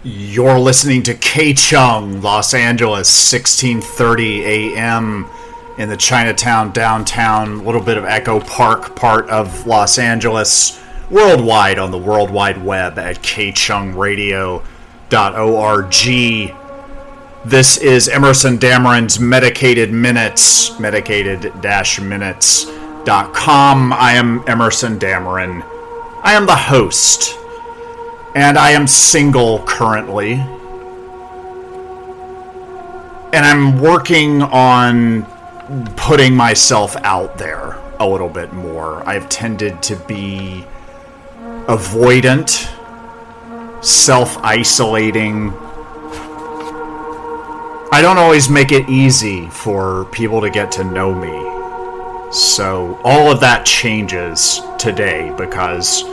You're listening to K-Chung, Los Angeles, 16:30 a.m. in the Chinatown downtown, little bit of Echo Park part of Los Angeles, worldwide on the World Wide Web at kchungradio.org. This is Emerson Dameron's Medicated Minutes, medicated-minutes.com. I am Emerson Dameron. I am the host. And I am single currently. And I'm working on putting myself out there a little bit more. I've tended to be avoidant, self-isolating. I don't always make it easy for people to get to know me. So all of that changes today because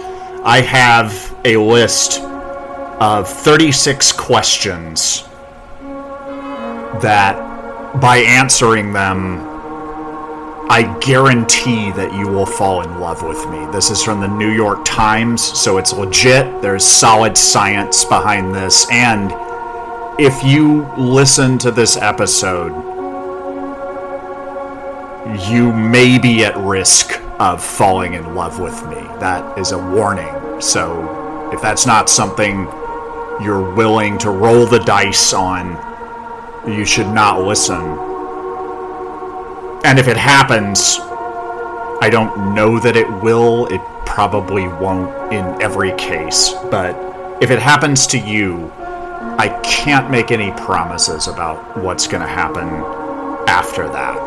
I have a list of 36 questions that, by answering them, I guarantee that you will fall in love with me. This is from the New York Times, so it's legit. There's solid science behind this. And if you listen to this episode, you may be at risk of falling in love with me. That is a warning. So if that's not something you're willing to roll the dice on, you should not listen. And if it happens, I don't know that it will. It probably won't in every case. But if it happens to you, I can't make any promises about what's going to happen after that.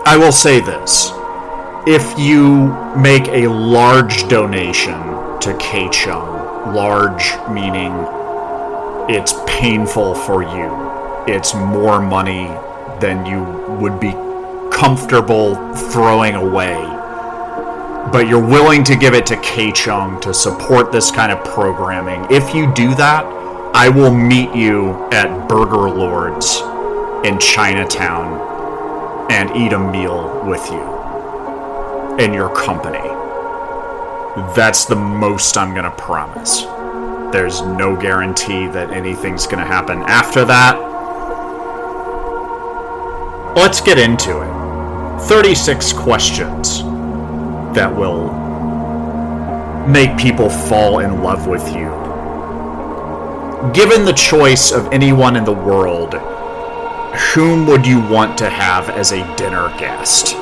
I will say this. If you make a large donation to K-Chung, large meaning it's painful for you, it's more money than you would be comfortable throwing away, but you're willing to give it to K-Chung to support this kind of programming, if you do that, I will meet you at Burger Lords in Chinatown and eat a meal with you. In your company. That's the most I'm gonna promise. There's no guarantee that anything's gonna happen after that. Let's get into it. 36 questions that will make people fall in love with you. Given the choice of anyone in the world, whom would you want to have as a dinner guest?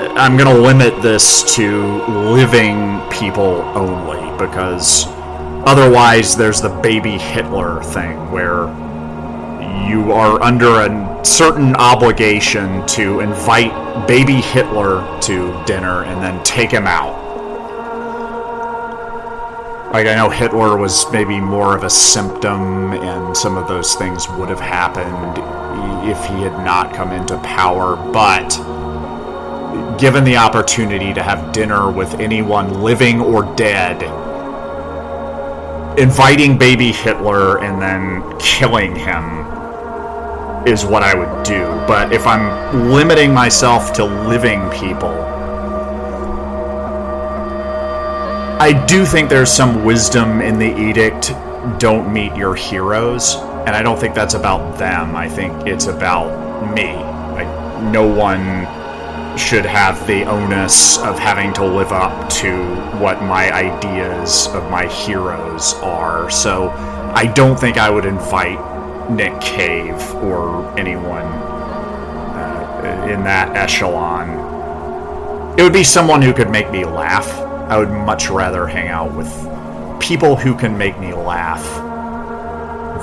I'm going to limit this to living people only, because otherwise there's the baby Hitler thing, where you are under a certain obligation to invite baby Hitler to dinner and then take him out. Like, I know Hitler was maybe more of a symptom, and some of those things would have happened if he had not come into power, but given the opportunity to have dinner with anyone living or dead, inviting baby Hitler and then killing him is what I would do. But if I'm limiting myself to living people, I do think there's some wisdom in the edict, don't meet your heroes, and I don't think that's about them. I think it's about me. Like, no one should have the onus of having to live up to what my ideas of my heroes are. So I don't think I would invite Nick Cave or anyone in that echelon. It would be someone who could make me laugh. I would much rather hang out with people who can make me laugh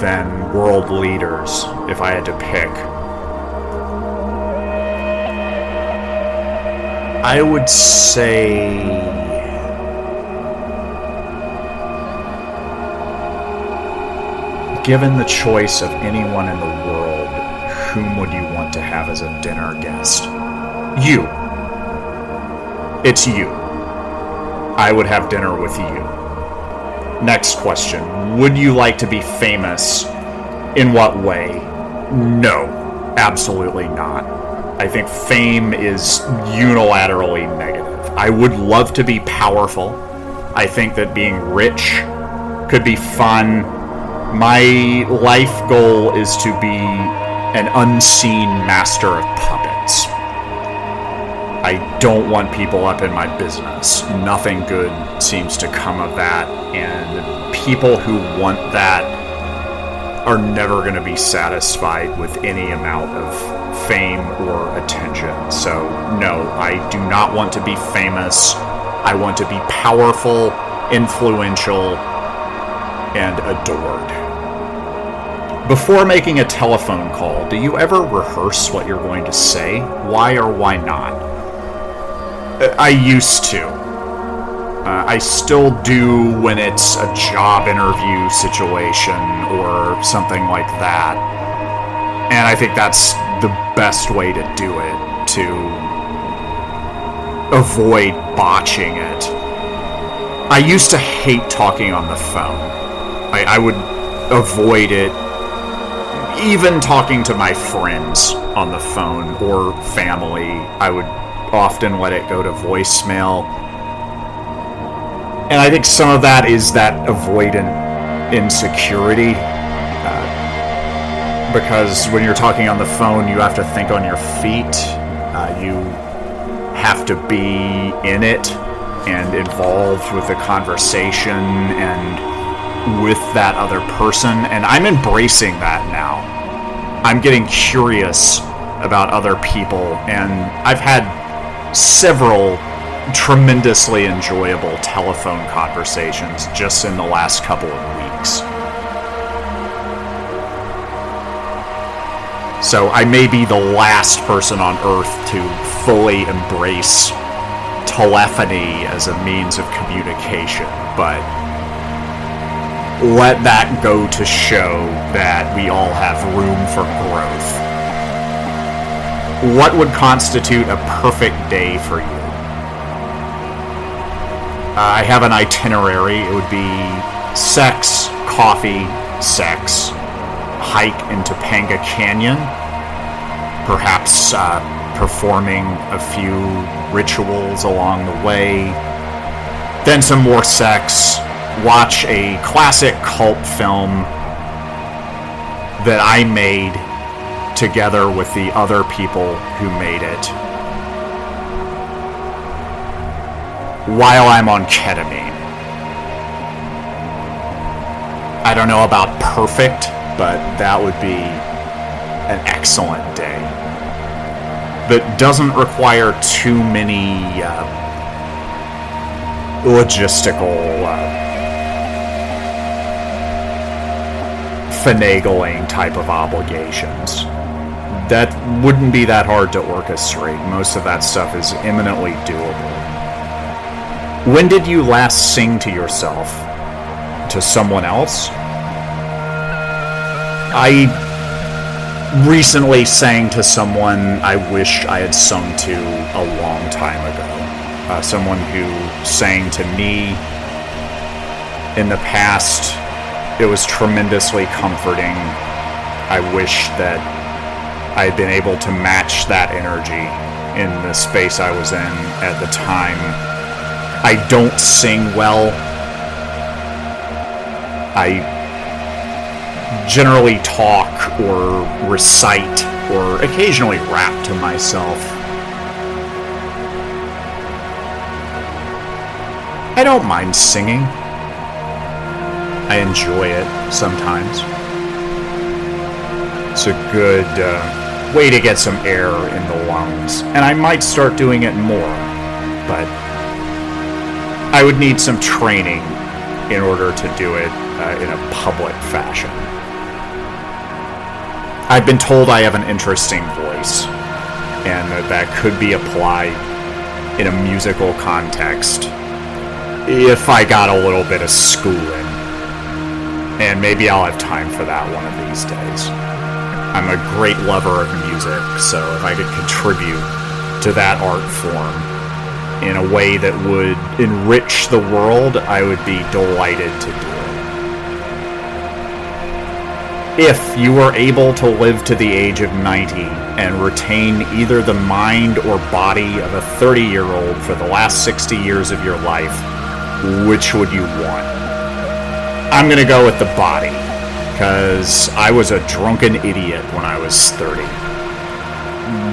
than world leaders, if I had to pick. I would say given the choice of anyone in the world, whom would you want to have as a dinner guest? You. It's you. I would have dinner with you. Next question. Would you like to be famous? In what way? No, absolutely not. I think fame is unilaterally negative. I would love to be powerful. I think that being rich could be fun. My life goal is to be an unseen master of puppets. I don't want people up in my business. Nothing good seems to come of that, and people who want that are never going to be satisfied with any amount of fame or attention. So, no, I do not want to be famous. I want to be powerful, influential, and adored. Before making a telephone call, do you ever rehearse what you're going to say? Why or why not? I used to. I still do when it's a job interview situation or something like that. And I think that's the best way to do it, to avoid botching it. I used to hate talking on the phone. I would avoid it. Even talking to my friends on the phone or family, I would often let it go to voicemail. And I think some of that is that avoidant insecurity. Because when you're talking on the phone, you have to think on your feet. You have to be in it and involved with the conversation and with that other person. And I'm embracing that now. I'm getting curious about other people, and I've had several tremendously enjoyable telephone conversations just in the last couple of weeks. So I may be the last person on earth to fully embrace telephony as a means of communication, but let that go to show that we all have room for growth. What would constitute a perfect day for you? I have an itinerary. It would be sex, coffee, sex, hike in Topanga Canyon, perhaps performing a few rituals along the way, then some more sex, watch a classic cult film that I made together with the other people who made it while I'm on ketamine. I don't know about perfect, but that would be an excellent day that doesn't require too many logistical finagling type of obligations. That wouldn't be that hard to orchestrate. Most of that stuff is eminently doable. When did you last sing to yourself? To someone else? I recently sang to someone I wish I had sung to a long time ago. Someone who sang to me in the past. It was tremendously comforting. I wish that I had been able to match that energy in the space I was in at the time. I don't sing well. I generally talk or recite or occasionally rap to myself. I don't mind singing. I enjoy it sometimes. It's a good way to get some air in the lungs. And I might start doing it more, but I would need some training in order to do it in a public fashion. I've been told I have an interesting voice, and that could be applied in a musical context if I got a little bit of schooling. And maybe I'll have time for that one of these days. I'm a great lover of music, so if I could contribute to that art form in a way that would enrich the world, I would be delighted to do it. If you were able to live to the age of 90 and retain either the mind or body of a 30-year-old for the last 60 years of your life, which would you want? I'm going to go with the body, because I was a drunken idiot when I was 30.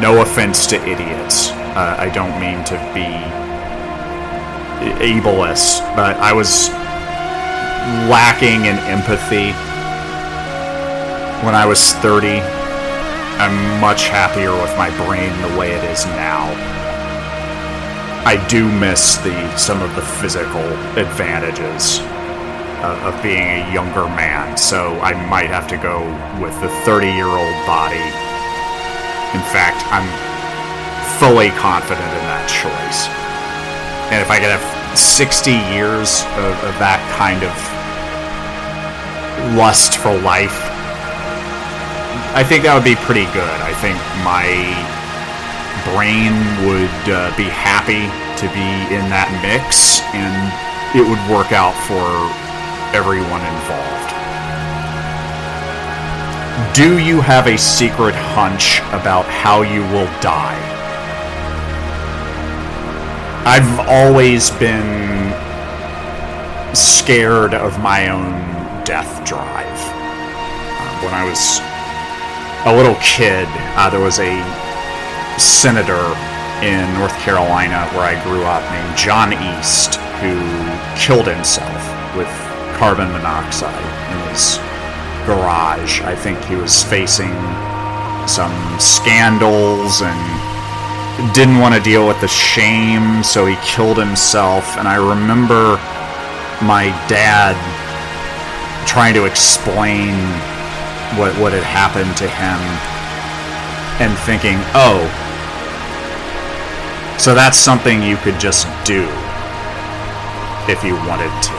No offense to idiots. I don't mean to be ableist, but I was lacking in empathy when I was 30. I'm much happier with my brain the way it is now. I do miss some of the physical advantages of being a younger man, so I might have to go with the 30-year-old body. In fact, I'm fully confident in that choice. And if I could have 60 years of that kind of lust for life, I think that would be pretty good. I think my brain would be happy to be in that mix, and it would work out for everyone involved. Do you have a secret hunch about how you will die? I've always been scared of my own death drive. When I was a little kid, there was a senator in North Carolina where I grew up named John East, who killed himself with carbon monoxide in his garage. I think he was facing some scandals and didn't want to deal with the shame, so he killed himself. And I remember my dad trying to explain what had happened to him and thinking, oh, so that's something you could just do if you wanted to.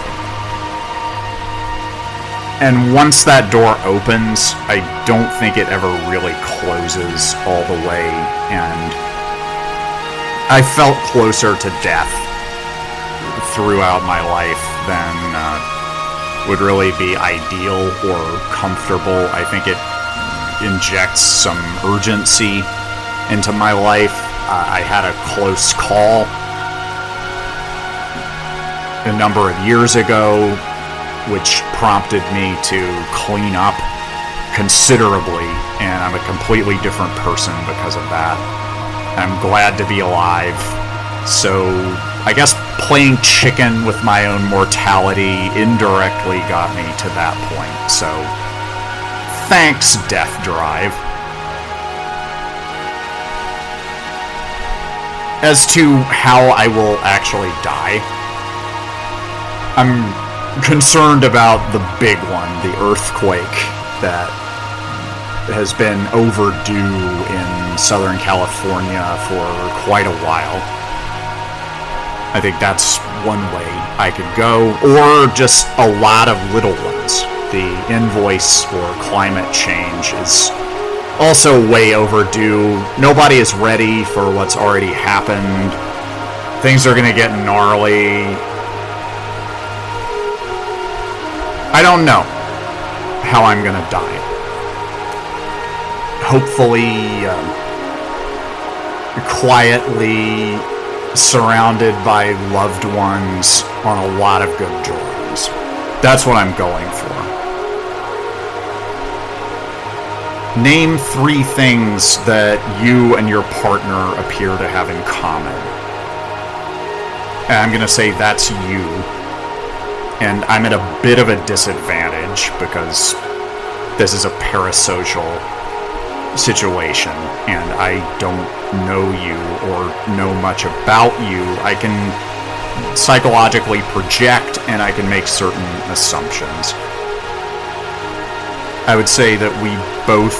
And once that door opens, I don't think it ever really closes all the way, and I felt closer to death throughout my life than would really be ideal or comfortable. I think it injects some urgency into my life. I had a close call a number of years ago, which prompted me to clean up considerably, and I'm a completely different person because of that. I'm glad to be alive. So I guess playing chicken with my own mortality indirectly got me to that point. So thanks, Death Drive. As to how I will actually die, I'm concerned about the big one, the earthquake that has been overdue in Southern California for quite a while. I think that's one way I could go, or just a lot of little ones. The invoice for climate change is also way overdue. Nobody is ready for what's already happened. Things are going to get gnarly. I don't know how I'm going to die. Hopefully, quietly surrounded by loved ones on a lot of good drugs. That's what I'm going for. Name 3 things that you and your partner appear to have in common. And I'm going to say that's you. And I'm at a bit of a disadvantage because this is a parasocial situation and I don't know you or know much about you. I can psychologically project and I can make certain assumptions. I would say that we both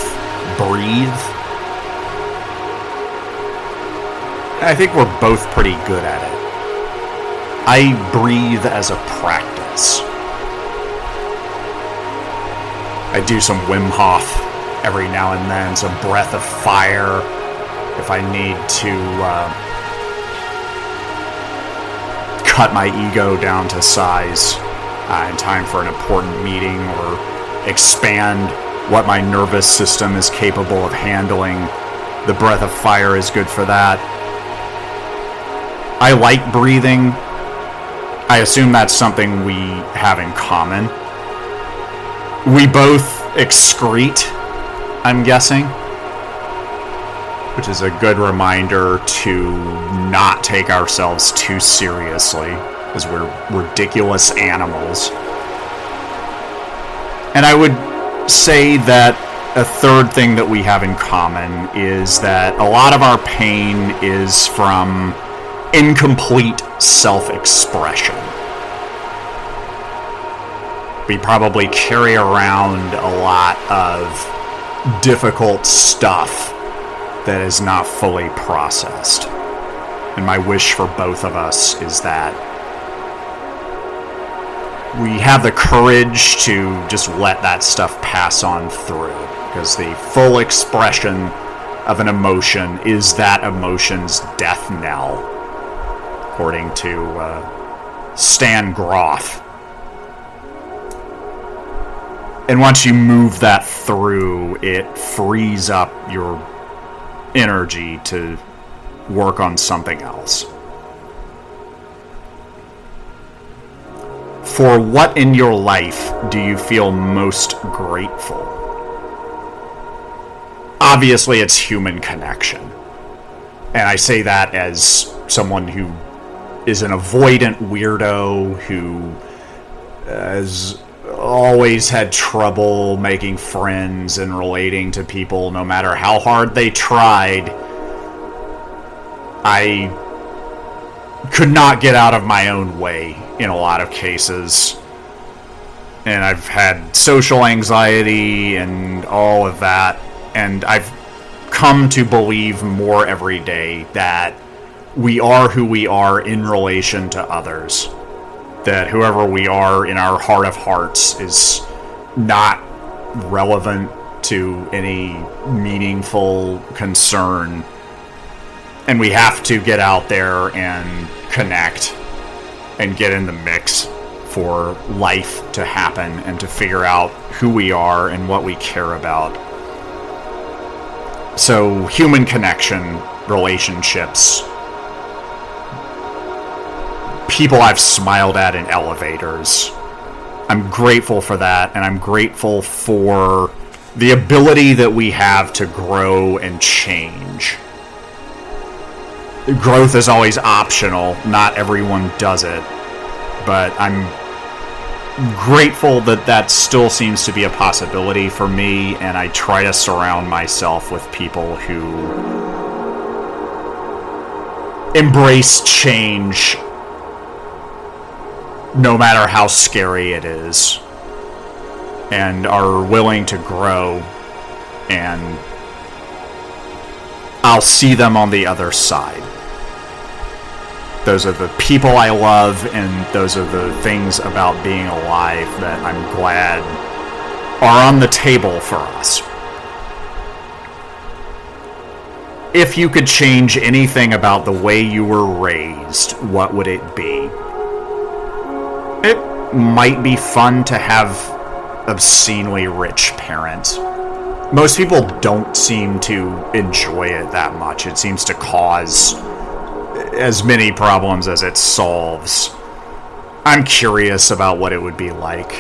breathe. I think we're both pretty good at it. I breathe as a practice. I do some Wim Hof every now and then, some breath of fire if I need to cut my ego down to size in time for an important meeting, or expand what my nervous system is capable of handling. The breath of fire is good for that. I like breathing. I assume that's something we have in common. We both excrete, I'm guessing, which is a good reminder to not take ourselves too seriously, as we're ridiculous animals. And I would say that a third thing that we have in common is that a lot of our pain is from incomplete self-expression. We probably carry around a lot of difficult stuff that is not fully processed. And my wish for both of us is that we have the courage to just let that stuff pass on through, because the full expression of an emotion is that emotion's death knell, according to Stan Groff. And once you move that through, it frees up your energy to work on something else. For what in your life do you feel most grateful? Obviously, it's human connection. And I say that as someone who is an avoidant weirdo who has always had trouble making friends and relating to people no matter how hard they tried. I could not get out of my own way in a lot of cases. And I've had social anxiety and all of that. And I've come to believe more every day that we are who we are in relation to others. That whoever we are in our heart of hearts is not relevant to any meaningful concern. And we have to get out there and connect and get in the mix for life to happen and to figure out who we are and what we care about. So human connection, relationships, people I've smiled at in elevators. I'm grateful for that, and I'm grateful for the ability that we have to grow and change. Growth is always optional. Not everyone does it. But I'm grateful that that still seems to be a possibility for me, and I try to surround myself with people who embrace change no matter how scary it is, and are willing to grow, and I'll see them on the other side. Those are the people I love, and those are the things about being alive that I'm glad are on the table for us. If you could change anything about the way you were raised, what would it be? It might be fun to have obscenely rich parents. Most people don't seem to enjoy it that much. It seems to cause as many problems as it solves. I'm curious about what it would be like.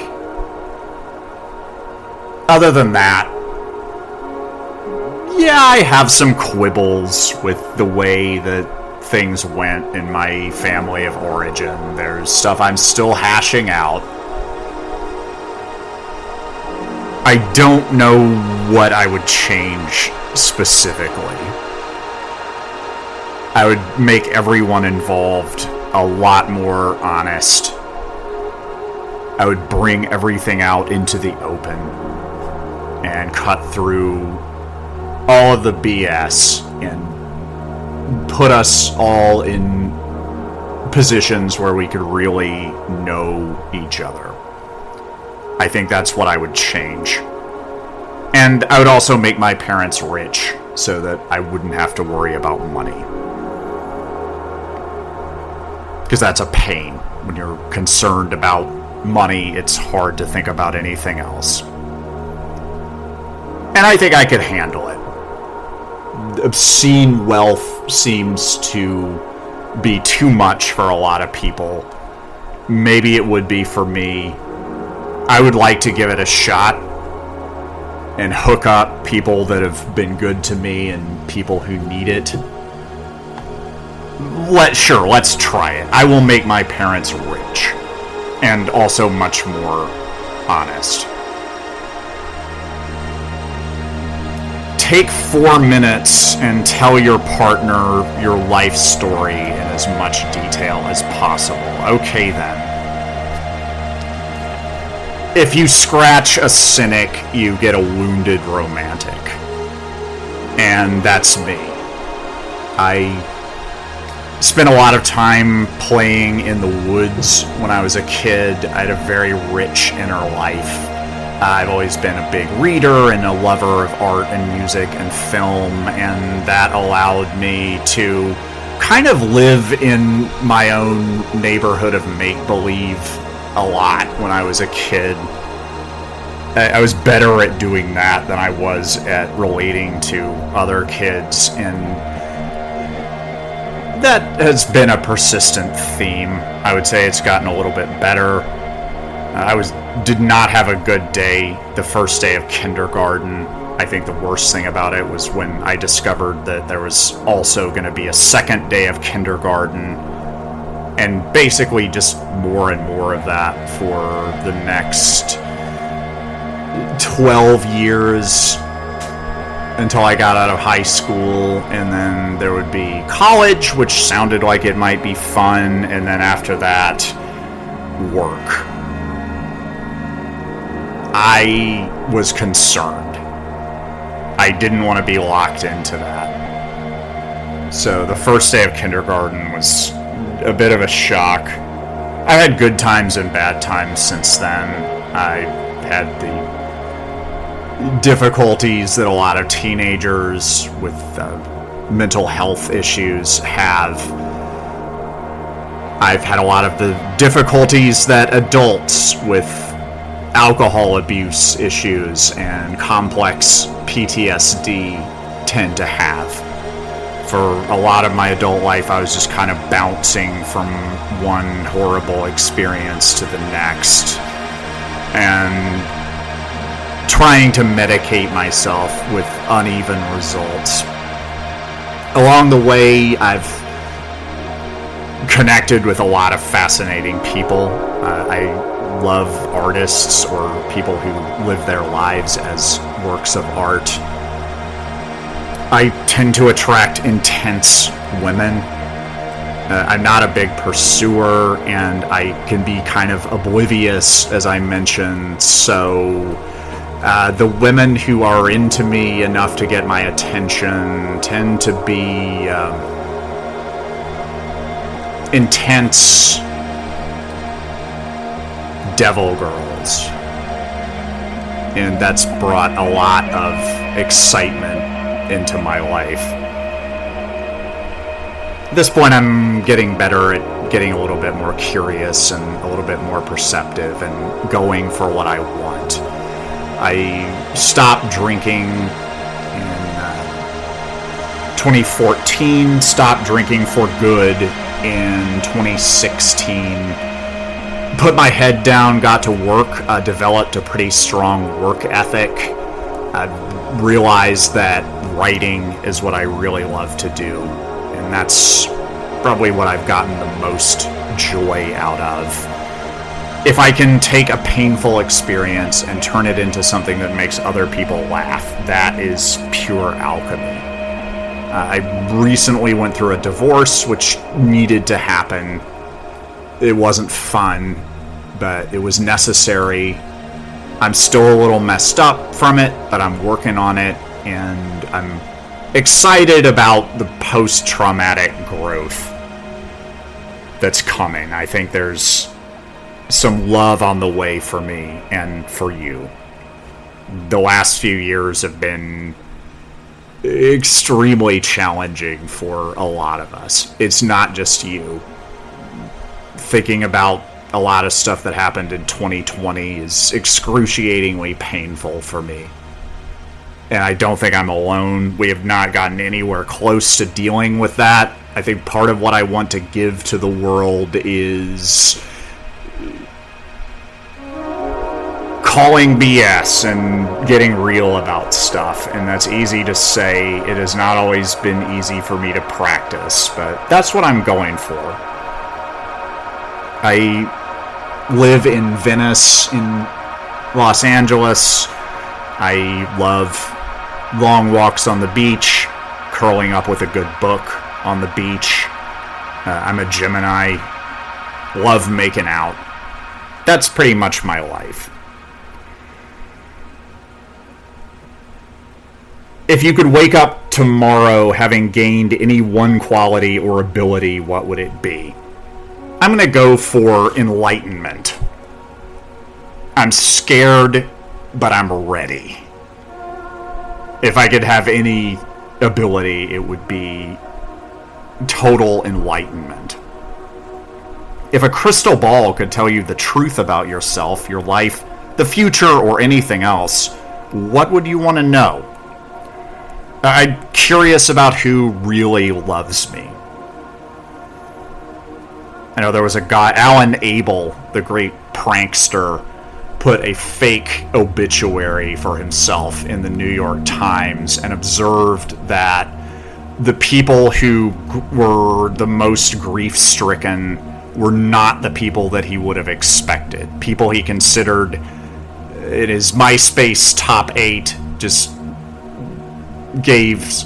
Other than that, yeah, I have some quibbles with the way that things went in my family of origin. There's stuff I'm still hashing out. I don't know what I would change specifically. I would make everyone involved a lot more honest. I would bring everything out into the open and cut through all of the BS and put us all in positions where we could really know each other. I think that's what I would change. And I would also make my parents rich so that I wouldn't have to worry about money. Because that's a pain. When you're concerned about money, it's hard to think about anything else. And I think I could handle it. Obscene wealth seems to be too much for a lot of people. Maybe it would be for me. I would like to give it a shot and hook up people that have been good to me and people who need it. Let's try it. I will make my parents rich and also much more honest. Take 4 minutes and tell your partner your life story in as much detail as possible. Okay then. If you scratch a cynic, you get a wounded romantic. And that's me. I spent a lot of time playing in the woods when I was a kid. I had a very rich inner life. I've always been a big reader and a lover of art and music and film, and that allowed me to kind of live in my own neighborhood of make-believe a lot when I was a kid. I was better at doing that than I was at relating to other kids, and that has been a persistent theme. I would say it's gotten a little bit better. I did not have a good day the first day of kindergarten. I think the worst thing about it was when I discovered that there was also going to be a second day of kindergarten, and basically just more and more of that for the next 12 years until I got out of high school, and then there would be college, which sounded like it might be fun, and then after that, work. I was concerned. I didn't want to be locked into that. So the first day of kindergarten was a bit of a shock. I've had good times and bad times since then. I had the difficulties that a lot of teenagers with mental health issues have. I've had a lot of the difficulties that adults with alcohol abuse issues and complex PTSD tend to have. For a lot of my adult life, I was just kind of bouncing from one horrible experience to the next and trying to medicate myself with uneven results. Along the way, I've connected with a lot of fascinating people. I love artists or people who live their lives as works of art. I tend to attract intense women. I'm not a big pursuer, and I can be kind of oblivious, as I mentioned, so the women who are into me enough to get my attention tend to be intense devil girls, and that's brought a lot of excitement into my life. At this point, I'm getting better at getting a little bit more curious and a little bit more perceptive and going for what I want. I stopped drinking in 2014, stopped drinking for good in 2016. Put my head down, got to work, developed a pretty strong work ethic. I realized that writing is what I really love to do, and that's probably what I've gotten the most joy out of. If I can take a painful experience and turn it into something that makes other people laugh, that is pure alchemy. I recently went through a divorce, which needed to happen. It wasn't fun, but it was necessary. I'm still a little messed up from it, but I'm working on it, and I'm excited about the post-traumatic growth that's coming. I think there's some love on the way for me and for you. The last few years have been extremely challenging for a lot of us. It's not just you. Thinking about a lot of stuff that happened in 2020 is excruciatingly painful for me. And I don't think I'm alone. We have not gotten anywhere close to dealing with that. I think part of what I want to give to the world is calling BS and getting real about stuff. And that's easy to say. It has not always been easy for me to practice, but that's what I'm going for. I live in Venice, in Los Angeles. I love long walks on the beach, curling up with a good book on the beach. I'm a Gemini. Love making out. That's pretty much my life. If you could wake up tomorrow having gained any one quality or ability, what would it be? I'm going to go for enlightenment. I'm scared, but I'm ready. If I could have any ability, it would be total enlightenment. If a crystal ball could tell you the truth about yourself, your life, the future, or anything else, what would you want to know? I'm curious about who really loves me. I know there was a guy, Alan Abel, the great prankster, put a fake obituary for himself in the New York Times and observed that the people who were the most grief-stricken were not the people that he would have expected. People he considered in his MySpace top 8 just gave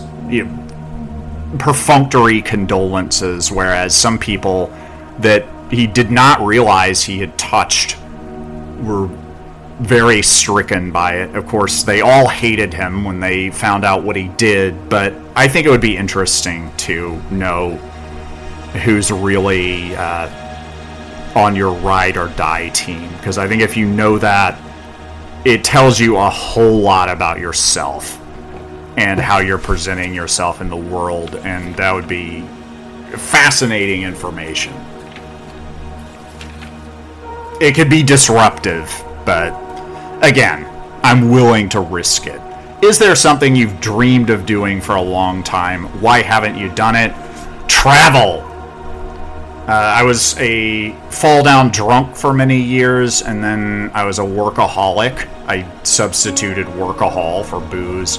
perfunctory condolences, whereas some people that he did not realize he had touched were very stricken by it. Of course, they all hated him when they found out what he did, but I think it would be interesting to know who's really on your ride or die team, because I think if you know that, it tells you a whole lot about yourself and how you're presenting yourself in the world, and that would be fascinating information. It could be disruptive, but again, I'm willing to risk it. Is there something you've dreamed of doing for a long time? Why haven't you done it? Travel! I was a fall-down drunk for many years, and then I was a workaholic. I substituted workahol for booze,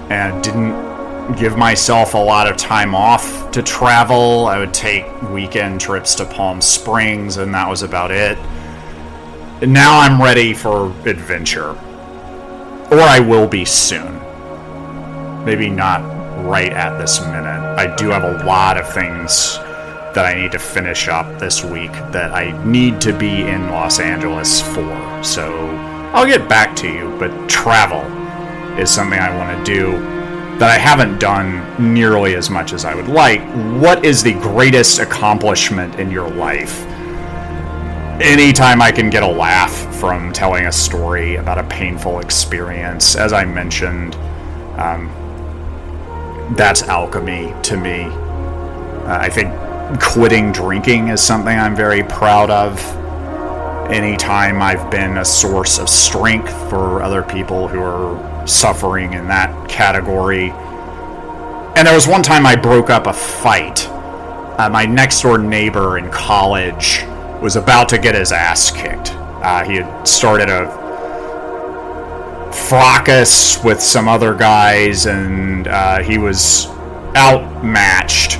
and didn't give myself a lot of time off to travel. I would take weekend trips to Palm Springs, and that was about it. And now I'm ready for adventure. Or I will be soon. Maybe not right at this minute. I do have a lot of things that I need to finish up this week that I need to be in Los Angeles for. So I'll get back to you, but travel is something I want to do that I haven't done nearly as much as I would like. What is the greatest accomplishment in your life? Anytime I can get a laugh from telling a story about a painful experience, as I mentioned, that's alchemy to me. I think quitting drinking is something I'm very proud of. Anytime I've been a source of strength for other people who are suffering in that category. And there was one time I broke up a fight. My next door neighbor in college was about to get his ass kicked. He had started a fracas with some other guys, and he was outmatched.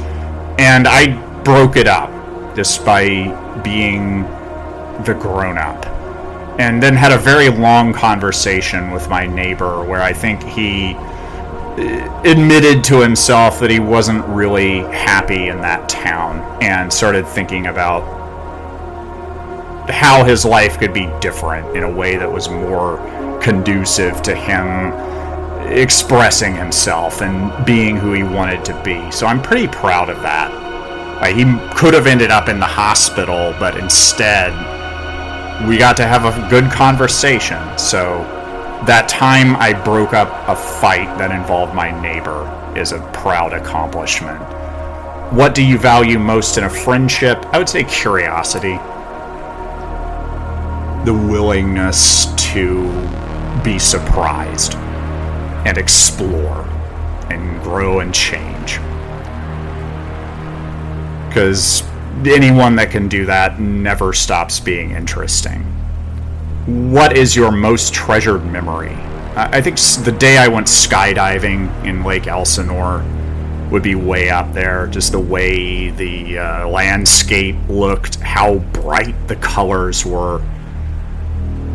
And I broke it up just by being the grown-up. And then had a very long conversation with my neighbor where I think he admitted to himself that he wasn't really happy in that town, and started thinking about how his life could be different in a way that was more conducive to him expressing himself and being who he wanted to be. So I'm pretty proud of that. He could have ended up in the hospital, but instead we got to have a good conversation. So that time I broke up a fight that involved my neighbor is a proud accomplishment. What do you value most in a friendship? I would say curiosity. The willingness to be surprised and explore and grow and change. Because anyone that can do that never stops being interesting. What is your most treasured memory? I think the day I went skydiving in Lake Elsinore would be way up there. Just the way the landscape looked, how bright the colors were.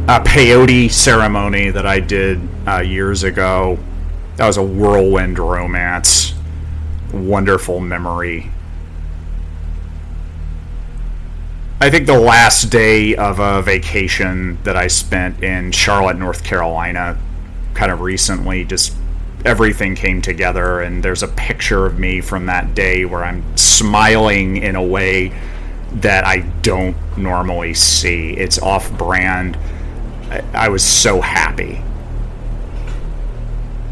A peyote ceremony that I did years ago. That was a whirlwind romance. Wonderful memory. I think the last day of a vacation that I spent in Charlotte, North Carolina, kind of recently, just everything came together, and there's a picture of me from that day where I'm smiling in a way that I don't normally see. It's off-brand. I was so happy.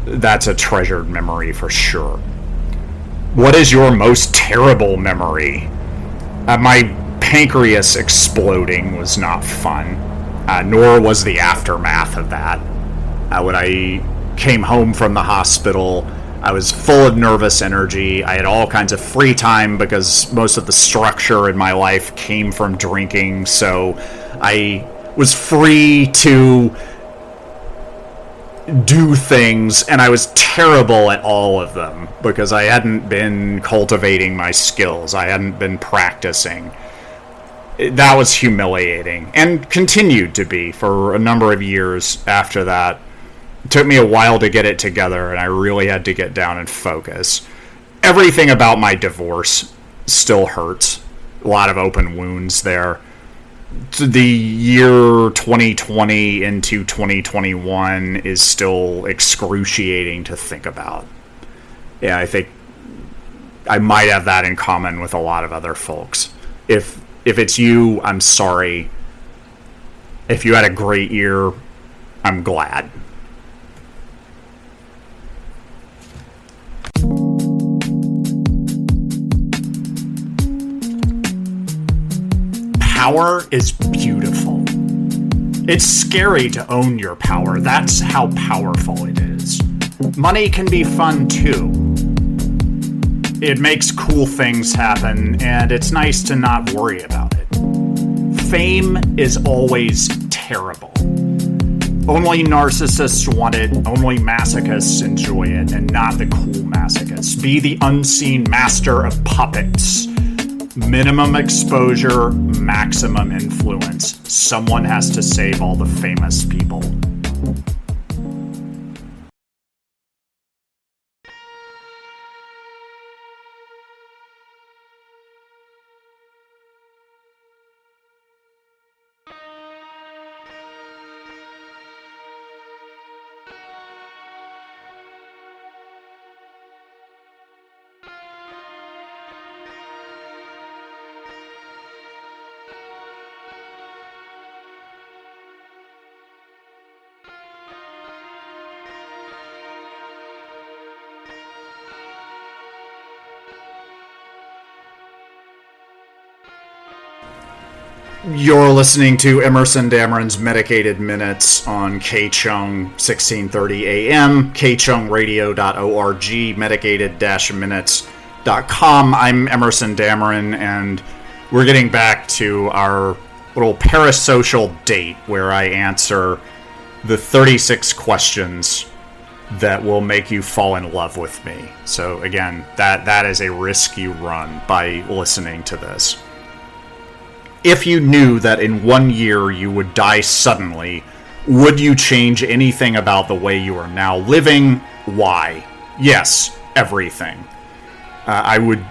That's a treasured memory for sure. What is your most terrible memory? My pancreas exploding was not fun, nor was the aftermath of that. When I came home from the hospital, I was full of nervous energy. I had all kinds of free time because most of the structure in my life came from drinking, so I was free to do things, and I was terrible at all of them because I hadn't been cultivating my skills. I hadn't been practicing. That was humiliating, and continued to be for a number of years after that. It took me a while to get it together, and I really had to get down and focus. Everything about my divorce still hurts. A lot of open wounds there. The year 2020 into 2021 is still excruciating to think about. Yeah, I think I might have that in common with a lot of other folks. If it's you, I'm sorry. If you had a great year, I'm glad. Power is beautiful. It's scary to own your power. That's how powerful it is. Money can be fun too. It makes cool things happen, and it's nice to not worry about it. Fame is always terrible. Only narcissists want it, only masochists enjoy it, and not the cool masochists. Be the unseen master of puppets. Minimum exposure, maximum influence. Someone has to save all the famous people. You're listening to Emerson Dameron's Medicated Minutes on KCHUNG 1630 AM, kchungradio.org, medicated-minutes.com. I'm Emerson Dameron, and we're getting back to our little parasocial date where I answer the 36 questions that will make you fall in love with me. So again, that is a risk you run by listening to this. If you knew that in 1 year you would die suddenly, would you change anything about the way you are now living? Why? Yes, everything. I would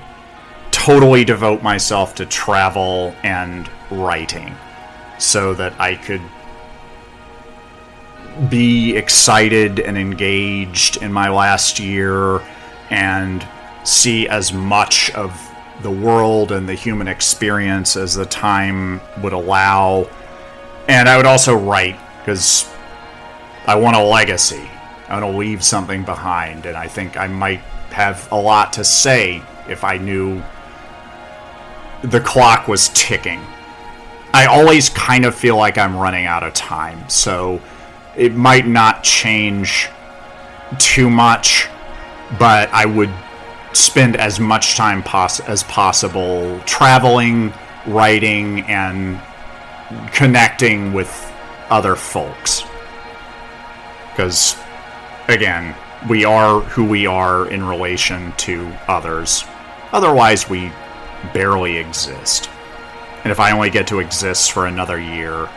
totally devote myself to travel and writing so that I could be excited and engaged in my last year and see as much of the world and the human experience as the time would allow. And I would also write because I want a legacy. I want to leave something behind, and I think I might have a lot to say if I knew the clock was ticking. I always kind of feel like I'm running out of time, so it might not change too much, but I would spend as much time as possible traveling, writing, and connecting with other folks. Because, again, we are who we are in relation to others. Otherwise, we barely exist. And if I only get to exist for another year,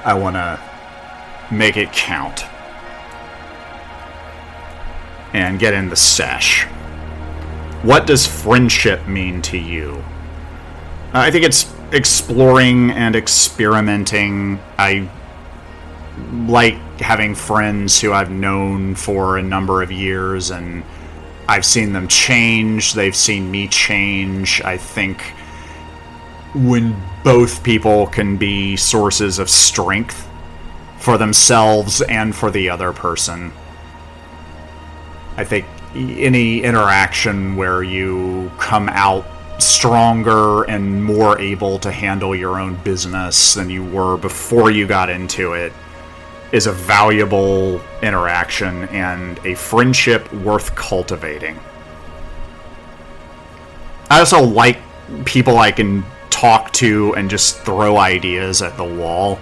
I want to make it count. And get in the sesh. What does friendship mean to you? I think it's exploring and experimenting. I like having friends who I've known for a number of years, and I've seen them change. They've seen me change. I think when both people can be sources of strength for themselves and for the other person, I think any interaction where you come out stronger and more able to handle your own business than you were before you got into it is a valuable interaction and a friendship worth cultivating. I also like people I can talk to and just throw ideas at the wall.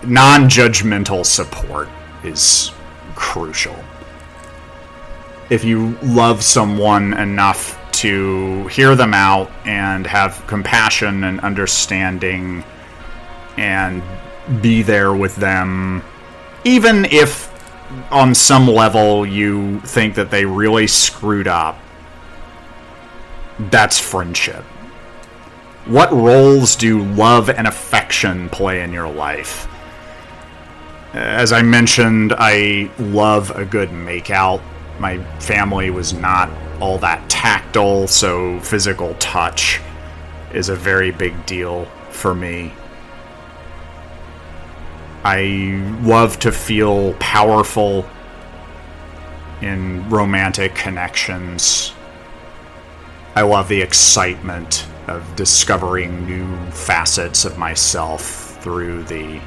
Non-judgmental support is crucial. If you love someone enough to hear them out and have compassion and understanding and be there with them, even if on some level you think that they really screwed up, that's friendship. What roles do love and affection play in your life? As I mentioned, I love a good makeout. My family was not all that tactile, so physical touch is a very big deal for me. I love to feel powerful in romantic connections. I love the excitement of discovering new facets of myself through the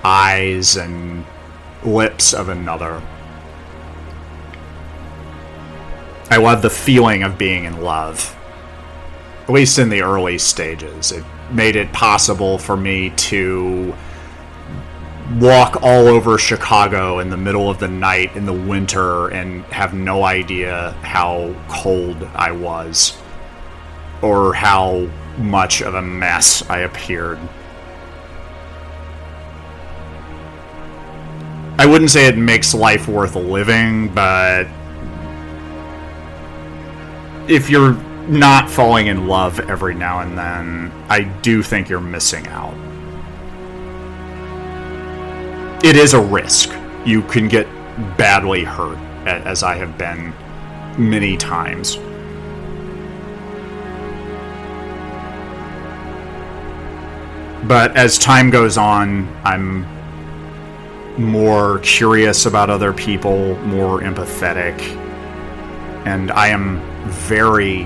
eyes and lips of another. I love the feeling of being in love, at least in the early stages. It made it possible for me to walk all over Chicago in the middle of the night in the winter and have no idea how cold I was or how much of a mess I appeared. I wouldn't say it makes life worth living, but if you're not falling in love every now and then, I do think you're missing out. It is a risk. You can get badly hurt, as I have been many times. But as time goes on, I'm more curious about other people, more empathetic, and I am very,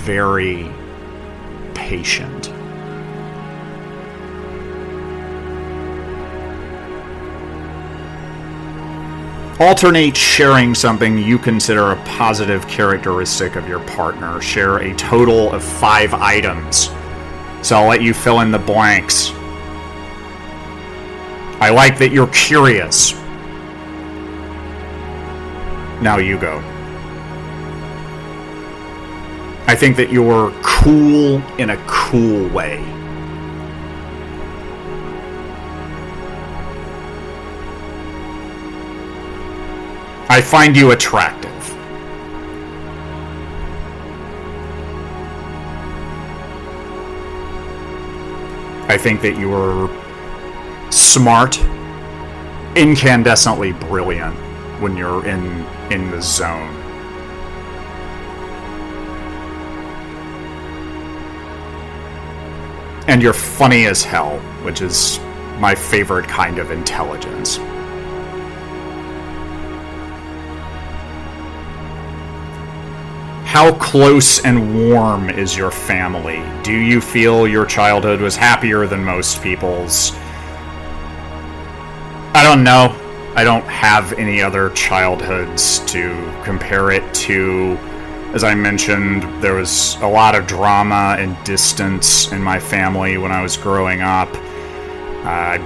very patient. Alternate sharing something you consider a positive characteristic of your partner. Share a total of 5 items. So I'll let you fill in the blanks. I like that you're curious. Now you go. I think that you're cool in a cool way. I find you attractive. I think that you're smart, incandescently brilliant when you're in the zone. And you're funny as hell, which is my favorite kind of intelligence. How close and warm is your family? Do you feel your childhood was happier than most people's? I don't know. I don't have any other childhoods to compare it to. As I mentioned, there was a lot of drama and distance in my family when I was growing up. I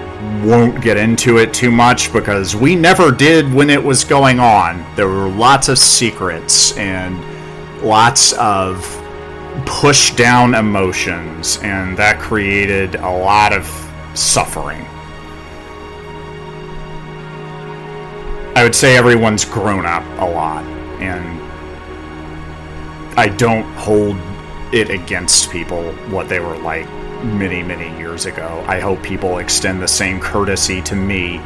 won't get into it too much because we never did when it was going on. There were lots of secrets and lots of push down emotions, and that created a lot of suffering. I would say everyone's grown up a lot, and I don't hold it against people what they were like many, many years ago. I hope people extend the same courtesy to me.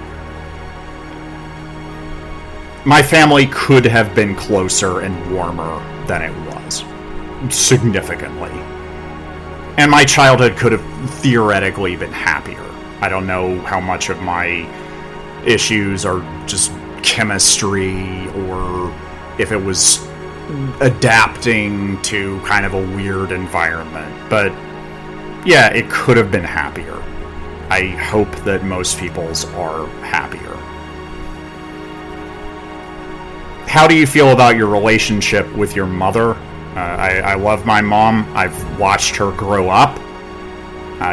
My family could have been closer and warmer than it was, significantly. And my childhood could have theoretically been happier. I don't know how much of my issues are just chemistry or if it was adapting to kind of a weird environment. But yeah, it could have been happier. I hope that most people's are happier. How do you feel about your relationship with your mother? I love my mom. I've watched her grow up.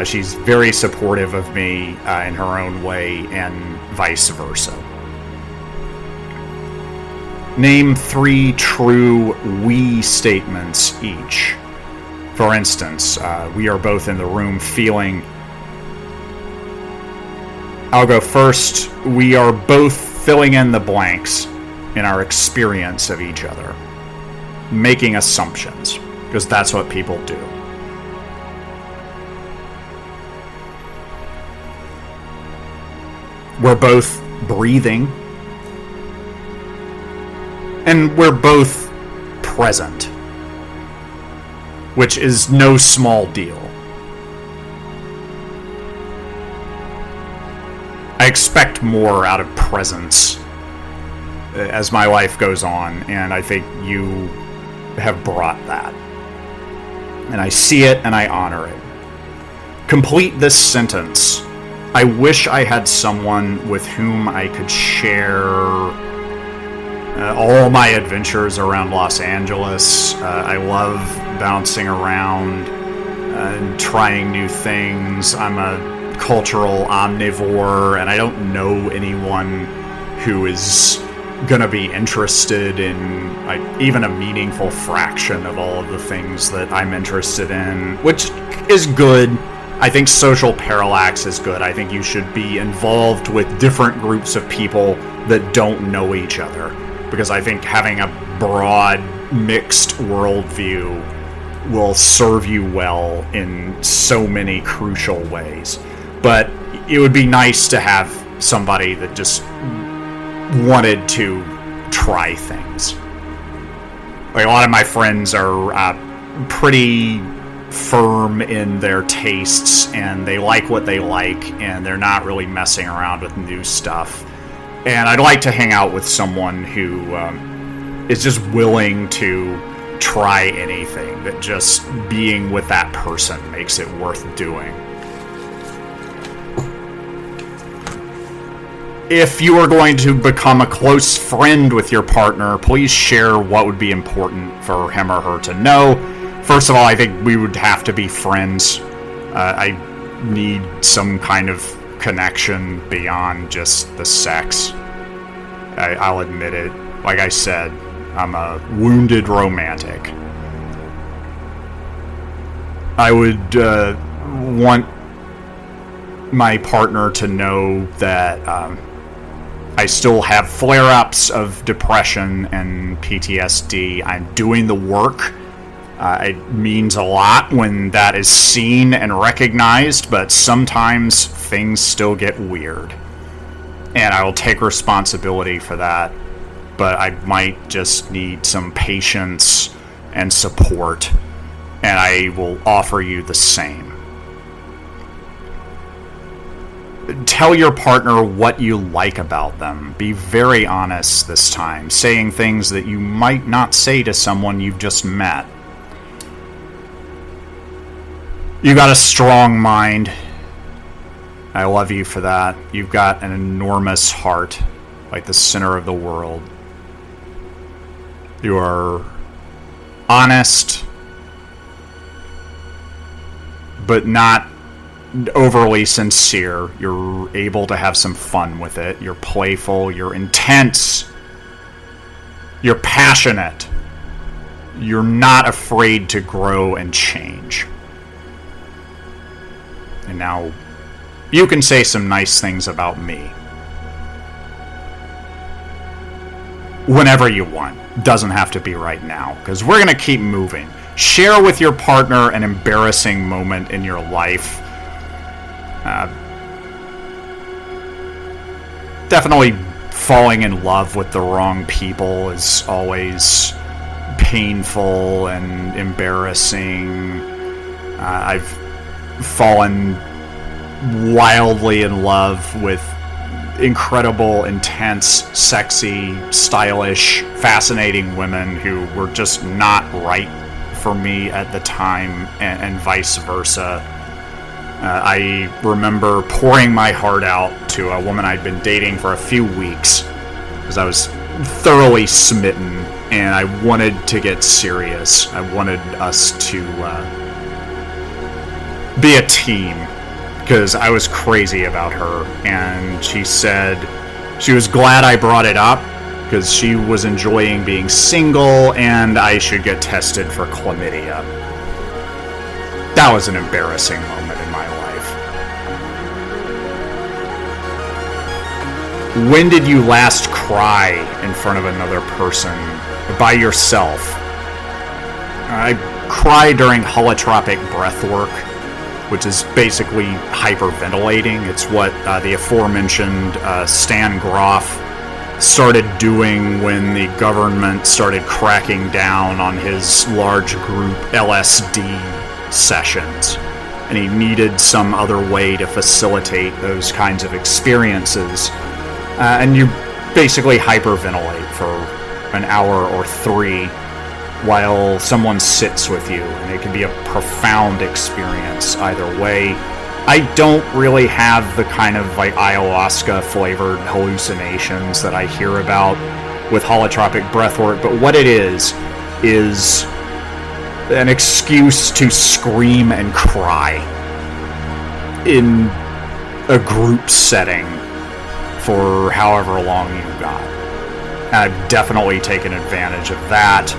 She's very supportive of me in her own way, and vice versa. Name 3 true we statements each. For instance, we are both in the room feeling... I'll go first. We are both filling in the blanks in our experience of each other. Making assumptions, because that's what people do. We're both breathing. And we're both present, which is no small deal. I expect more out of presence as my life goes on, and I think you have brought that. And I see it and I honor it. Complete this sentence. I wish I had someone with whom I could share all my adventures around Los Angeles. I love bouncing around and trying new things. I'm a cultural omnivore, and I don't know anyone who is gonna be interested in even a meaningful fraction of all of the things that I'm interested in, which is good. I think social parallax is good. I think you should be involved with different groups of people that don't know each other, because I think having a broad, mixed worldview will serve you well in so many crucial ways. But it would be nice to have somebody that just wanted to try things. Like, a lot of my friends are pretty firm in their tastes, and they like what they like, and they're not really messing around with new stuff. And I'd like to hang out with someone who is just willing to try anything, that just being with that person makes it worth doing. If you are going to become a close friend with your partner, please share what would be important for him or her to know. First of all, I think we would have to be friends. I need some kind of connection beyond just the sex. I'll admit it. Like I said, I'm a wounded romantic. I would want my partner to know that I still have flare-ups of depression and PTSD. I'm doing the work. It means a lot when that is seen and recognized, but sometimes things still get weird. And I will take responsibility for that, but I might just need some patience and support, and I will offer you the same. Tell your partner what you like about them. Be very honest this time, saying things that you might not say to someone you've just met. You got a strong mind. I love you for that. You've got an enormous heart, like the center of the world. You are honest, but not overly sincere. You're able to have some fun with it. You're playful. You're intense. You're passionate. You're not afraid to grow and change. And now you can say some nice things about me. Whenever you want. Doesn't have to be right now, because we're going to keep moving. Share with your partner an embarrassing moment in your life. Definitely falling in love with the wrong people is always painful and embarrassing. I've fallen wildly in love with incredible, intense, sexy, stylish, fascinating women who were just not right for me at the time, and vice versa. I remember pouring my heart out to a woman I'd been dating for a few weeks because I was thoroughly smitten and I wanted to get serious. I wanted us to be a team because I was crazy about her, and she said she was glad I brought it up because she was enjoying being single and I should get tested for chlamydia. That was an embarrassing moment in my life. When did you last cry in front of another person by yourself? I cry during holotropic breath work, which is basically hyperventilating. It's what the aforementioned Stan Groff started doing when the government started cracking down on his large group LSD sessions. And he needed some other way to facilitate those kinds of experiences. And you basically hyperventilate for an hour or 3 while someone sits with you, and it can be a profound experience either way. I don't really have the kind of like ayahuasca flavored hallucinations that I hear about with holotropic breathwork, but what it is an excuse to scream and cry in a group setting for however long you got. I've definitely taken advantage of that.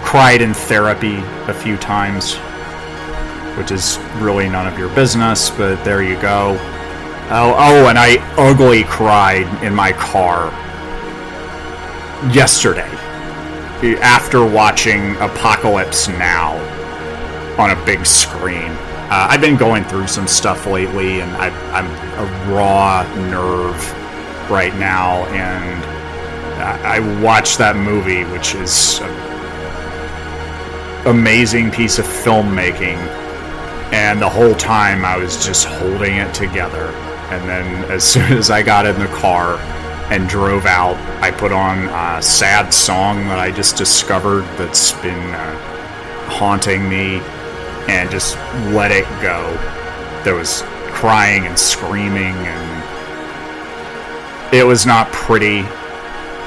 Cried in therapy a few times, which is really none of your business, but there you go. Oh, and I ugly cried in my car yesterday after watching Apocalypse Now on a big screen. I've been going through some stuff lately, and I'm a raw nerve right now, and I watched that movie, which is an amazing piece of filmmaking, and the whole time I was just holding it together. And then as soon as I got in the car and drove out, I put on a sad song that I just discovered that's been haunting me, and just let it go. There was crying and screaming, and it was not pretty.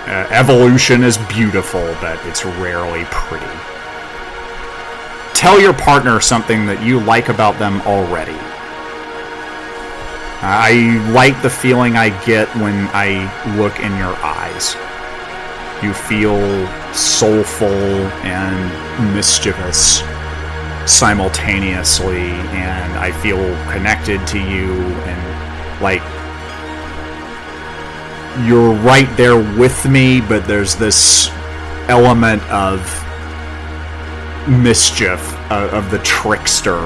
Evolution is beautiful, but it's rarely pretty. Tell your partner something that you like about them already. I like the feeling I get when I look in your eyes. You feel soulful and mischievous simultaneously, and I feel connected to you, and like you're right there with me, but there's this element of mischief, of the trickster,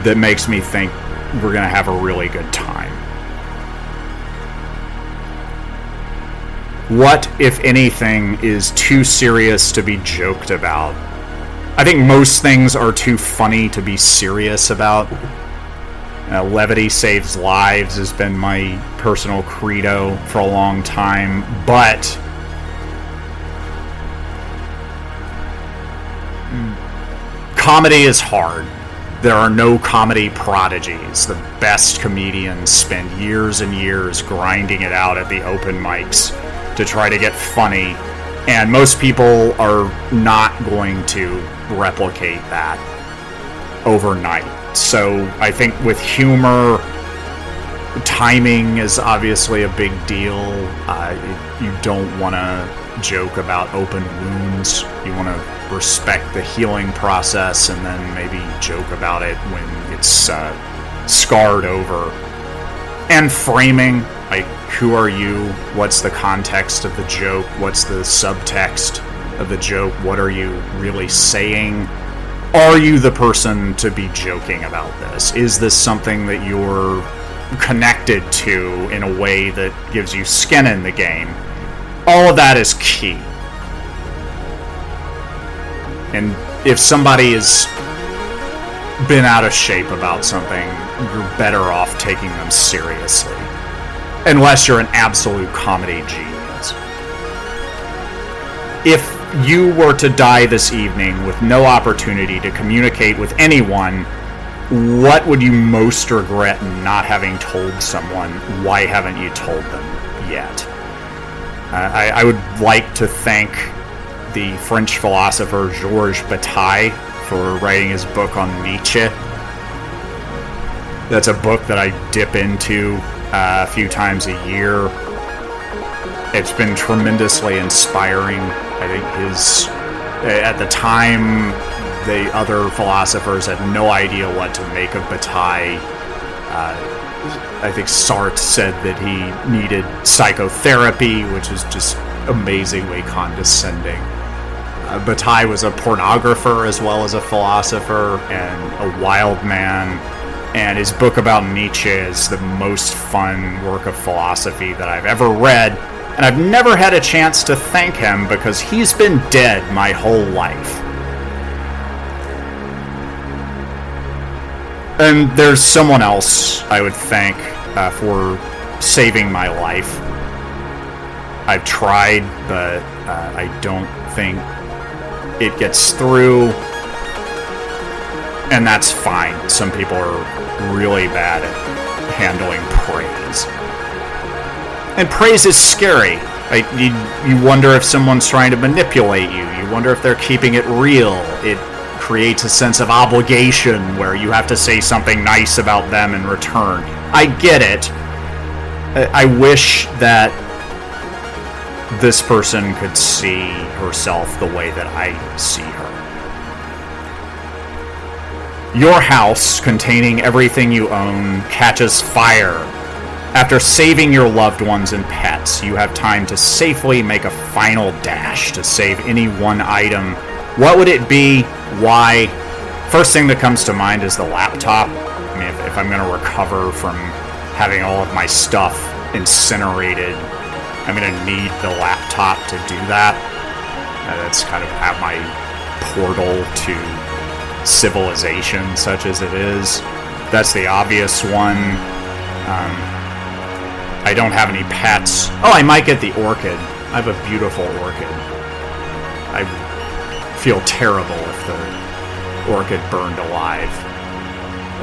that makes me think we're going to have a really good time. What, if anything, is too serious to be joked about? I think most things are too funny to be serious about. Levity saves lives has been my personal credo for a long time, but comedy is hard. There are no comedy prodigies. The best comedians spend years and years grinding it out at the open mics to try to get funny, And most people are not going to replicate that overnight. So I think with humor, timing is obviously a big deal. You don't want to joke about open wounds. You want to respect the healing process and then maybe joke about it when it's scarred over. And framing, like, who are you? What's the context of the joke? What's the subtext of the joke? What are you really saying? Are you the person to be joking about this? Is this something that you're connected to in a way that gives you skin in the game? All of that is key. And if somebody has been out of shape about something, you're better off taking them seriously. Unless you're an absolute comedy genius. If you were to die this evening with no opportunity to communicate with anyone, what would you most regret not having told someone? Why haven't you told them yet? I would like to thank the French philosopher Georges Bataille for writing his book on Nietzsche. That's a book that I dip into a few times a year. It's been tremendously inspiring. I think at the time, the other philosophers had no idea what to make of Bataille. I think Sartre said that he needed psychotherapy, which is just amazingly condescending. Bataille was a pornographer as well as a philosopher and a wild man. And his book about Nietzsche is the most fun work of philosophy that I've ever read. And I've never had a chance to thank him because he's been dead my whole life. And there's someone else I would thank for saving my life. I've tried, but I don't think it gets through. And that's fine. Some people are really bad at handling praise. And praise is scary. Like, you wonder if someone's trying to manipulate you. You wonder if they're keeping it real. It creates a sense of obligation where you have to say something nice about them in return. I get it. I wish that this person could see herself the way that I see her. Your house, containing everything you own, catches fire. After saving your loved ones and pets, you have time to safely make a final dash to save any one item. What would it be? Why? First thing that comes to mind is the laptop. I mean, if I'm going to recover from having all of my stuff incinerated, I'm going to need the laptop to do that. That's kind of at my portal to civilization, such as it is. That's the obvious one. I don't have any pets. Oh, I might get the orchid. I have a beautiful orchid. I feel terrible if the orchid burned alive.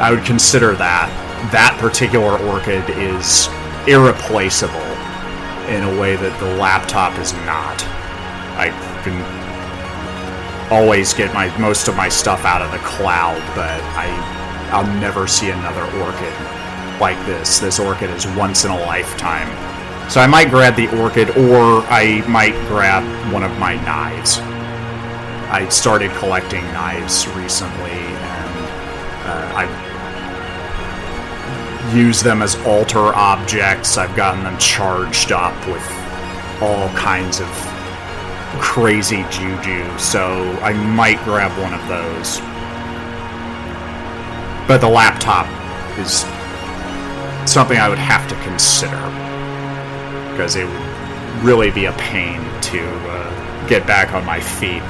I would consider that particular orchid is irreplaceable in a way that the laptop is not. I can always get most of my stuff out of the cloud, but I'll never see another orchid like this. This orchid is once in a lifetime. So I might grab the orchid, or I might grab one of my knives. I started collecting knives recently, and I've used them as altar objects. I've gotten them charged up with all kinds of crazy juju, so I might grab one of those. But the laptop is something I would have to consider, because it would really be a pain to get back on my feet.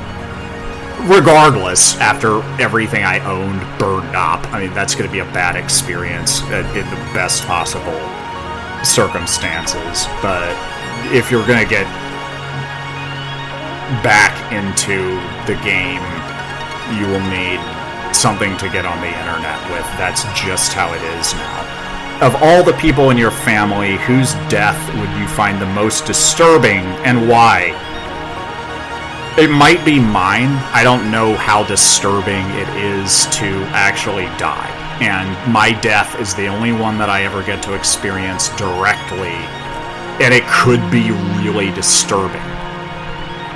Regardless, after everything I owned burned up, I mean, that's going to be a bad experience in the best possible circumstances. But if you're going to get back into the game, you will need something to get on the internet with. That's just how it is now. Of all the people in your family, whose death would you find the most disturbing, and why? It might be mine. I don't know how disturbing it is to actually die. And my death is the only one that I ever get to experience directly. And it could be really disturbing.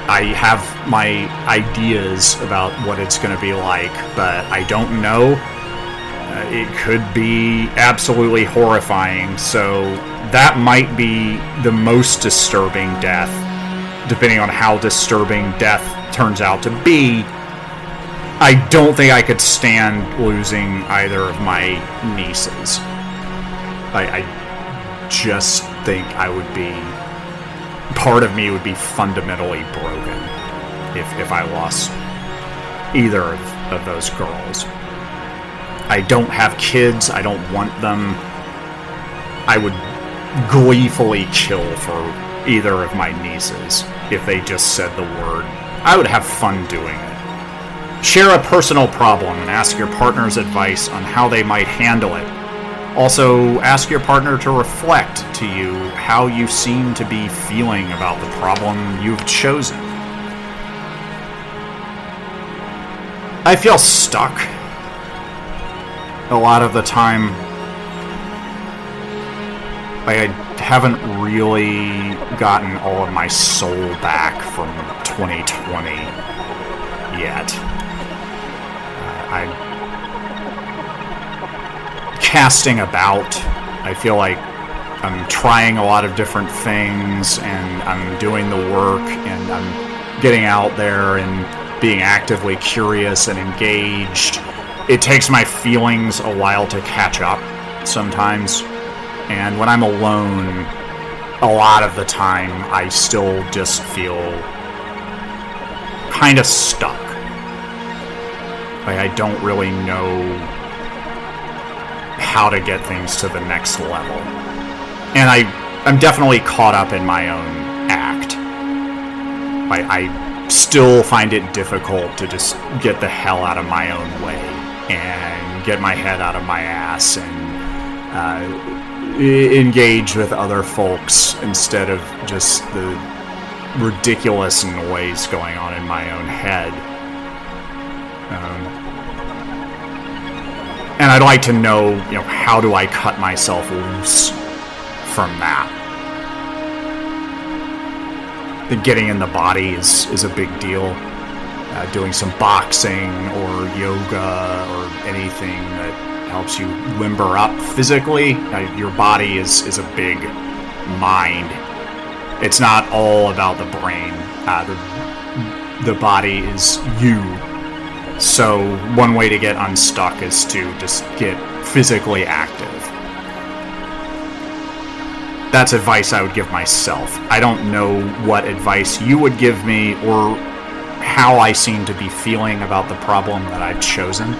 I have my ideas about what it's going to be like, but I don't know. It could be absolutely horrifying. So that might be the most disturbing death, depending on how disturbing death turns out to be. I don't think I could stand losing either of my nieces. I just think I would be... part of me would be fundamentally broken if I lost either of those girls. I don't have kids. I don't want them. I would gleefully kill for either of my nieces if they just said the word. I would have fun doing it. Share a personal problem and ask your partner's advice on how they might handle it. Also, ask your partner to reflect to you how you seem to be feeling about the problem you've chosen. I feel stuck a lot of the time. I haven't really gotten all of my soul back from 2020 yet. I'm casting about. I feel like I'm trying a lot of different things, and I'm doing the work, and I'm getting out there and being actively curious and engaged. It takes my feelings a while to catch up sometimes. And when I'm alone, a lot of the time, I still just feel kind of stuck. Like I don't really know how to get things to the next level. And I'm definitely caught up in my own act. I still find it difficult to just get the hell out of my own way and get my head out of my ass and engage with other folks instead of just the ridiculous noise going on in my own head. And I'd like to know, how do I cut myself loose from that? Getting in the body is a big deal. Doing some boxing or yoga or anything that helps you limber up physically. Your body is a big mind. It's not all about the brain. The body is you. So one way to get unstuck is to just get physically active. That's advice I would give myself. I don't know what advice you would give me or how I seem to be feeling about the problem that I've chosen.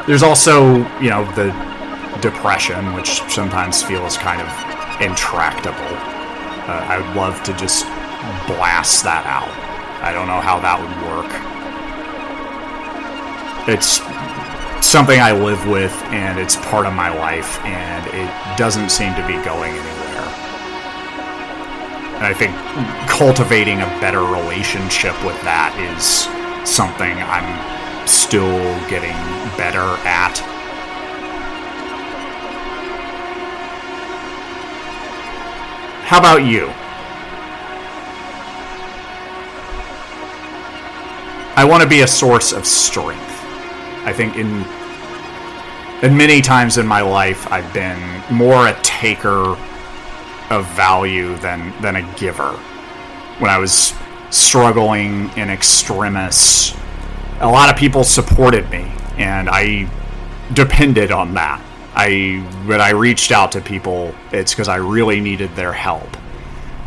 There's also, the depression, which sometimes feels kind of intractable. I would love to just blast that out. I don't know how that would work. It's something I live with, and it's part of my life, and it doesn't seem to be going anywhere. And I think cultivating a better relationship with that is something I'm still getting better at. How about you? I want to be a source of strength. I think in many times in my life, I've been more a taker of value than a giver. When I was struggling in extremis, a lot of people supported me, and I depended on that. When I reached out to people, it's because I really needed their help.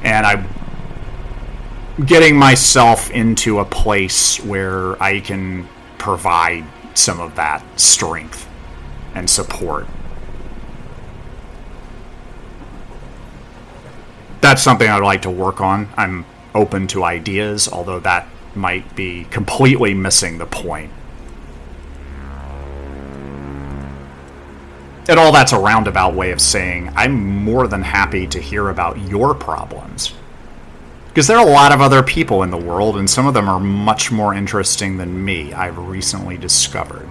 And I'm getting myself into a place where I can provide some of that strength and support. That's something I'd like to work on. I'm open to ideas, although that might be completely missing the point. And all that's a roundabout way of saying I'm more than happy to hear about your problems. Because there are a lot of other people in the world, and some of them are much more interesting than me, I've recently discovered.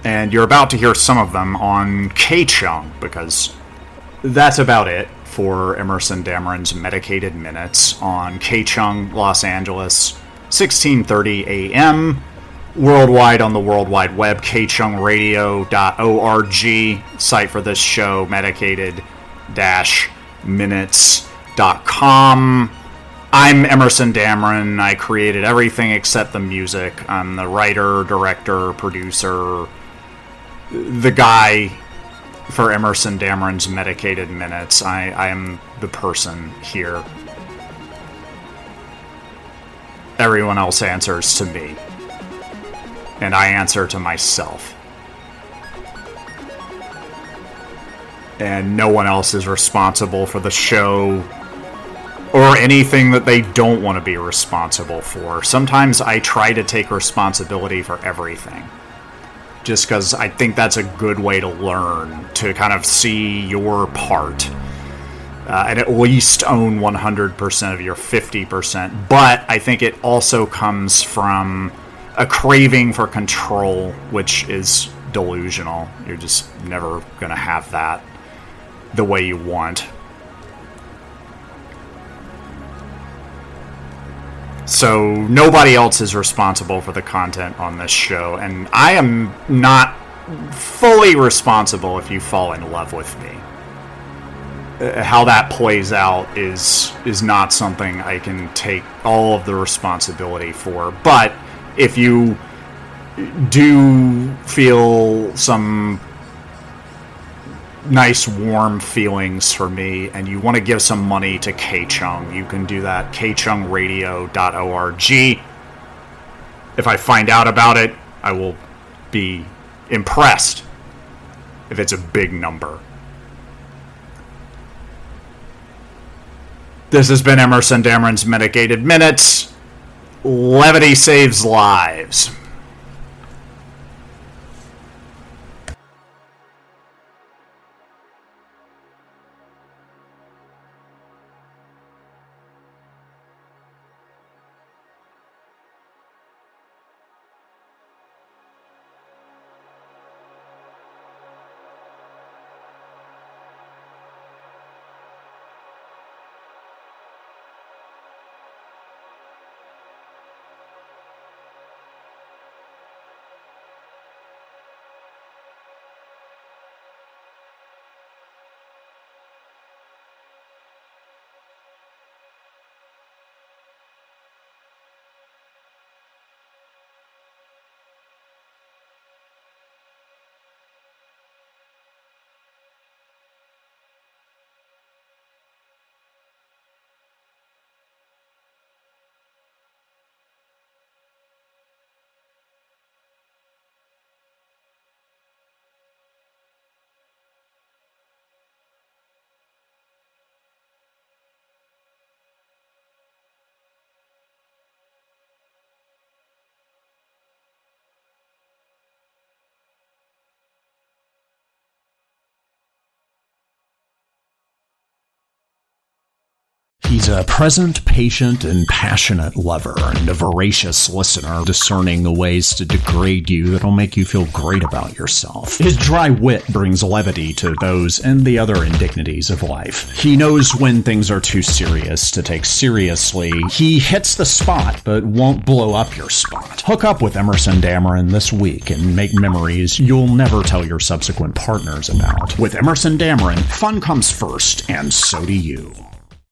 And you're about to hear some of them on K-Chung, because that's about it for Emerson Dameron's Medicated Minutes on K-Chung, Los Angeles, 1630 a.m., worldwide on the World Wide Web, kchungradio.org, site for this show, medicated-minutes.com. I'm Emerson Dameron. I created everything except the music. I'm the writer, director, producer, the guy for Emerson Dameron's Medicated Minutes. I am the person here. Everyone else answers to me. And I answer to myself. And no one else is responsible for the show or anything that they don't want to be responsible for. Sometimes I try to take responsibility for everything, just because I think that's a good way to learn, to kind of see your part, and at least own 100% of your 50%. But I think it also comes from a craving for control, which is delusional. You're just never going to have that the way you want. So nobody else is responsible for the content on this show, and I am not fully responsible if you fall in love with me. How that plays out is not something I can take all of the responsibility for, but if you do feel some nice warm feelings for me and you want to give some money to K-Chung, you can do that, kchungradio.org. If I find out about it, I will be impressed if it's a big number. This has been Emerson Dameron's Medicated Minutes. Levity saves lives. He's a present, patient, and passionate lover, and a voracious listener, discerning the ways to degrade you that'll make you feel great about yourself. His dry wit brings levity to those and the other indignities of life. He knows when things are too serious to take seriously. He hits the spot, but won't blow up your spot. Hook up with Emerson Dameron this week and make memories you'll never tell your subsequent partners about. With Emerson Dameron, fun comes first, and so do you.